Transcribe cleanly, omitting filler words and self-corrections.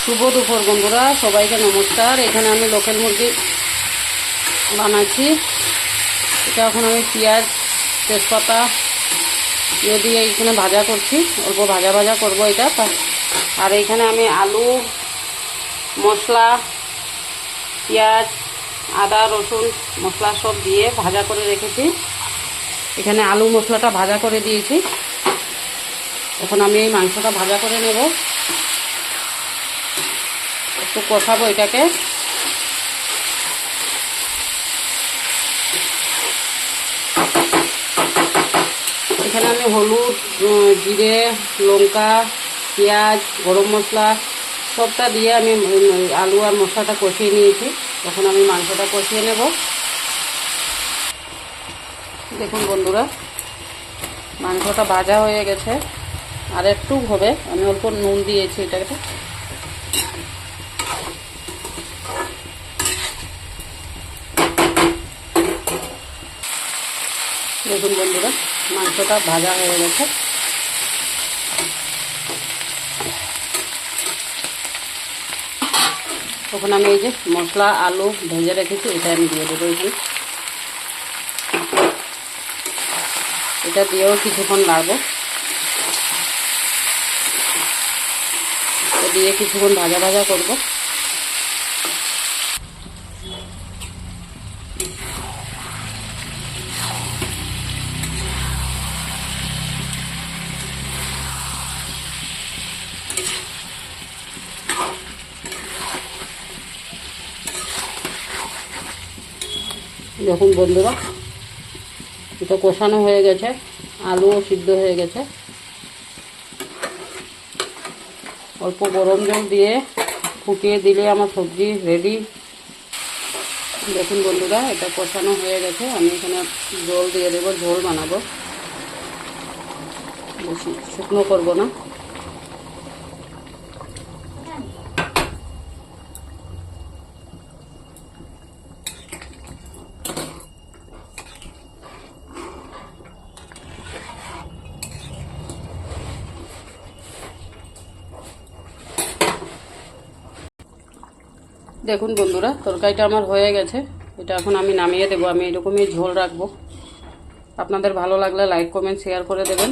শুভ দুপুর বন্ধুরা, সবাইকে নমস্কার। এখানে আমি লোকাল মুরগি বানাচ্ছি। এটা এখন আমি পেঁয়াজ তেজপাতা দিয়ে এইখানে ভাজা করছি, অল্প ভাজা ভাজা করব এটা। আর এইখানে আমি আলু, মশলা, পেঁয়াজ, আদা রসুন মশলা সব দিয়ে ভাজা করে রেখেছি। এখানে আলু মশলাটা ভাজা করে দিয়েছি। এখন আমি এই মাংসটা ভাজা করে নেব, একটু কষাবো এটাকে। এখানে আমি হলুদ, জিরে, লঙ্কা, পেঁয়াজ, গরম মশলা সবটা দিয়ে আমি আলু আর মশলাটা কষিয়ে নিয়েছি। তখন আমি মাংসটা কষিয়ে নেব। দেখুন বন্ধুরা, মাংসটা ভাজা হয়ে গেছে, আর একটু হবে। আমি অল্প নুন দিয়েছি এটাকে। দেখুন বন্ধুরা, মাংসটা ভাজা হয়ে গেছে। তখন আমি এই যে মশলা আলু ভেজে রেখেছি, এটা আমি দিয়ে দেবো এখানে। এটা দিয়েও কিছুক্ষণ লাগবো, দিয়ে কিছুক্ষণ ভাজা ভাজা করব। দেখুন বন্ধুরা, এটা কষানো হয়ে গেছে, আলুও সিদ্ধ হয়ে গেছে। অল্প গরম জল দিয়ে ফুটিয়ে দিলে আমার সবজি রেডি। দেখুন বন্ধুরা, এটা কষানো হয়ে গেছে। আমি এখানে জল দিয়ে দেবো, ঝোল বানাবো, বেশি শুকনো করবো না। দেখুন বন্ধুরা, তরকারিটা আমার হয়ে গেছে। এটা এখন আমি নামিয়ে দেবো। আমি এরকমই ঝোল রাখবো। আপনাদের ভালো লাগলে লাইক কমেন্ট শেয়ার করে দেবেন।